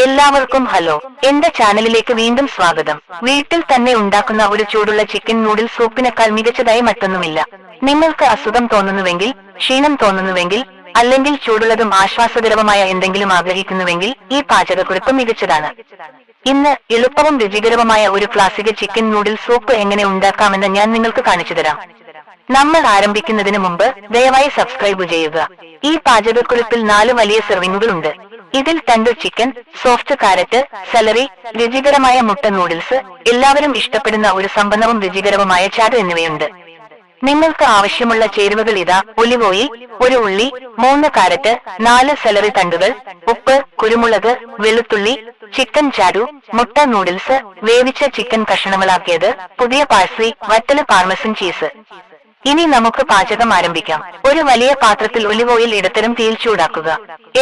എല്ലാവർക്കും ഹലോ, എന്റെ ചാനലിലേക്ക് വീണ്ടും സ്വാഗതം. വീട്ടിൽ തന്നെ ഉണ്ടാക്കുന്ന ഒരു ചൂടുള്ള ചിക്കൻ നൂഡിൽ സൂപ്പിനേക്കാൾ മികച്ചതായി മറ്റൊന്നുമില്ല. നിങ്ങൾക്ക് അസുഖം തോന്നുന്നുവെങ്കിൽ, ക്ഷീണം തോന്നുന്നുവെങ്കിൽ, അല്ലെങ്കിൽ ചൂടുള്ളതും ആശ്വാസകരവുമായ എന്തെങ്കിലും ആഗ്രഹിക്കുന്നുവെങ്കിൽ ഈ പാചകക്കുറിപ്പ് മികച്ചതാണ്. ഇന്ന് എളുപ്പവും രുചികരവുമായ ഒരു ക്ലാസിക് ചിക്കൻ നൂഡിൽ സൂപ്പ് എങ്ങനെ ഉണ്ടാക്കാമെന്ന് ഞാൻ നിങ്ങൾക്ക് കാണിച്ചുതരാം. നമ്മൾ ആരംഭിക്കുന്നതിന് മുമ്പ് ദയവായി സബ്സ്ക്രൈബ് ചെയ്യുക. ഈ പാചകക്കുറിപ്പിൽ 4 വലിയ സെർവിങ്ങുകൾ ഉണ്ട്. ഇതിൽ തണ്ടു ചിക്കൻ, സോഫ്റ്റ് കാരറ്റ്, സെലറി, രുചികരമായ മുട്ട നൂഡിൽസ്, എല്ലാവരും ഇഷ്ടപ്പെടുന്ന ഒരു സമ്പന്നവും രുചികരവുമായ ചാറ് എന്നിവയുണ്ട്. നിങ്ങൾക്ക് ആവശ്യമുള്ള ചേരുവകൾ ഇതാ: ഒലിവ് ഓയിൽ, 1 ഉള്ളി, 3 കാരറ്റ്, 4 സെലറി തണ്ടുകൾ, ഉപ്പ്, കുരുമുളക്, വെളുത്തുള്ളി, ചിക്കൻ ചാരു, മുട്ട നൂഡിൽസ്, വേവിച്ച ചിക്കൻ കഷണങ്ങളാക്കിയത്, പുതിയ പാഴ്സ്ലി, വറ്റല്, പാർമസൻ ചീസ്. ഇനി നമുക്ക് പാചകം ആരംഭിക്കാം. ഒരു വലിയ പാത്രത്തിൽ ഒലിവ് ഓയിൽ ഇടത്തരം തീയിൽ ചൂടാക്കുക.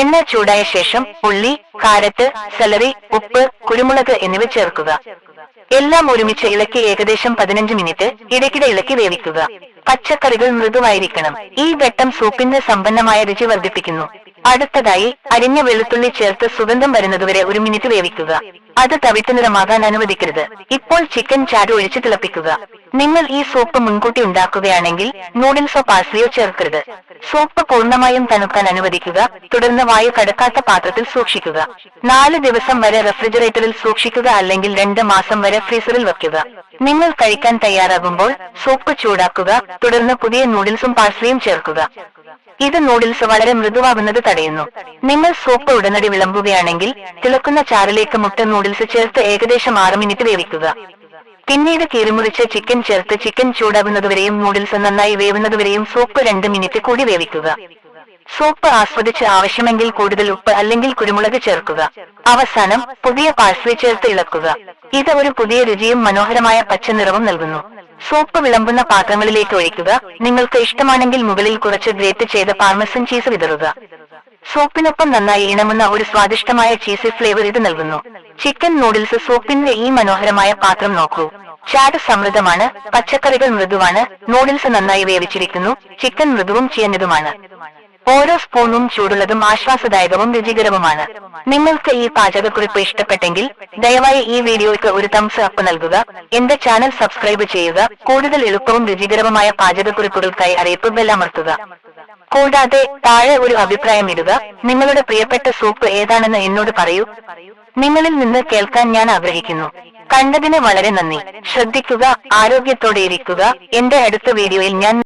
എണ്ണ ചൂടായ ശേഷം ഉള്ളി, കാരറ്റ്, സെലറി, ഉപ്പ്, കുരുമുളക് എന്നിവ ചേർക്കുക. എല്ലാം ഒരുമിച്ച് ഇളക്കി ഏകദേശം 15 മിനിറ്റ് ഇടയ്ക്കിടെ ഇളക്കി വേവിക്കുക. പച്ചക്കറികൾ മൃദുവായിരിക്കണം. ഈ ഘട്ടം സൂപ്പിന്റെ സമ്പന്നമായ രുചി വർദ്ധിപ്പിക്കുന്നു. അടുത്തതായി അരിഞ്ഞ വെളുത്തുള്ളി ചേർത്ത് സുഗന്ധം വരുന്നതുവരെ 1 മിനിറ്റ് വേവിക്കുക. അത് തവിട്ട് നിറമാകാൻ അനുവദിക്കരുത്. ഇപ്പോൾ ചിക്കൻ ചാറ് ഒഴിച്ച് തിളപ്പിക്കുക. നിങ്ങൾ ഈ സൂപ്പ് മുൻകൂട്ടി ഉണ്ടാക്കുകയാണെങ്കിൽ നൂഡിൽസോ പാഴ്സ്ലിയോ ചേർക്കരുത്. സൂപ്പ് പൂർണ്ണമായും തണുക്കാൻ അനുവദിക്കുക. തുടർന്ന് വായു കടക്കാത്ത പാത്രത്തിൽ സൂക്ഷിക്കുക. 4 ദിവസം വരെ റെഫ്രിജറേറ്ററിൽ സൂക്ഷിക്കുക, അല്ലെങ്കിൽ 2 മാസം വരെ ഫ്രീസറിൽ വയ്ക്കുക. നിങ്ങൾ കഴിക്കാൻ തയ്യാറാകുമ്പോൾ സൂപ്പ് ചൂടാക്കുക. തുടർന്ന് പുതിയ നൂഡിൽസും പാഴ്സ്ലിയും ചേർക്കുക. ഇത് നൂഡിൽസ് വളരെ മൃദുവാകുന്നത് തടയുന്നു. നിങ്ങൾ സൂപ്പ് ഉടനടി വിളമ്പുകയാണെങ്കിൽ തിളക്കുന്ന ചാറിലേക്ക് മുട്ട നൂഡിൽസ് ചേർത്ത് ഏകദേശം 6 മിനിറ്റ് വേവിക്കുക. പിന്നീട് കീറിമുറിച്ച ചിക്കൻ ചേർത്ത് ചിക്കൻ ചൂടാകുന്നതുവരെയും നൂഡിൽസ് നന്നായി വേവുന്നതുവരെയും സൂപ്പ് 2 മിനിറ്റ് കൂടി വേവിക്കുക. സൂപ്പ് ആസ്വദിച്ച് ആവശ്യമെങ്കിൽ കൂടുതൽ ഉപ്പ് അല്ലെങ്കിൽ കുരുമുളക് ചേർക്കുക. അവസാനം പുതിയ പാഴ്സ്ലി ചേർത്ത് ഇളക്കുക. ഇത് ഒരു പുതിയ രുചിയും മനോഹരമായ പച്ച നിറവും നൽകുന്നു. സൂപ്പ് വിളമ്പുന്ന പാത്രങ്ങളിലേക്ക് ഒഴിക്കുക. നിങ്ങൾക്ക് ഇഷ്ടമാണെങ്കിൽ മുകളിൽ കുറച്ച് ഗ്രേറ്റ് ചെയ്ത പാർമസൻ ചീസ് വിതറുക. സൂപ്പിനൊപ്പം നന്നായി ഇണമുന്ന ഒരു സ്വാദിഷ്ടമായ ചീസി ഫ്ലേവർ ഇത് നൽകുന്നു. ചിക്കൻ നൂഡിൽസ് സൂപ്പിന്റെ ഈ മനോഹരമായ പാത്രം നോക്കൂ. ചാറ് സമൃദ്ധമാണ്, പച്ചക്കറികൾ മൃദുവാണ്, നൂഡിൽസ് നന്നായി വേവിച്ചിരിക്കുന്നു, ചിക്കൻ മൃദുവും ചിയഞ്ഞതുമാണ്. ഓരോ സ്പൂണും ചൂടുള്ളതും ആശ്വാസദായകവും രുചികരവുമാണ്. നിങ്ങൾക്ക് ഈ പാചകക്കുറിപ്പ് ഇഷ്ടപ്പെട്ടെങ്കിൽ ദയവായി ഈ വീഡിയോയ്ക്ക് ഒരു തംസ് അപ്പ് നൽകുക. എന്റെ ചാനൽ സബ്സ്ക്രൈബ് ചെയ്യുക. കൂടുതൽ എളുപ്പവും രുചികരവുമായ പാചകക്കുറിപ്പുകൾക്കായി അറിയിപ്പ് ബെൽ അമർത്തുക. കൂടാതെ താഴെ ഒരു അഭിപ്രായം ഇടുക. നിങ്ങളുടെ പ്രിയപ്പെട്ട സൂപ്പ് ഏതാണെന്ന് എന്നോട് പറയൂ. നിങ്ങളിൽ നിന്ന് കേൾക്കാൻ ഞാൻ ആഗ്രഹിക്കുന്നു. കണ്ടതിന് വളരെ നന്ദി. ശ്രദ്ധിക്കുക, ആരോഗ്യത്തോടെ ഇരിക്കുക. എന്റെ അടുത്ത വീഡിയോയിൽ ഞാൻ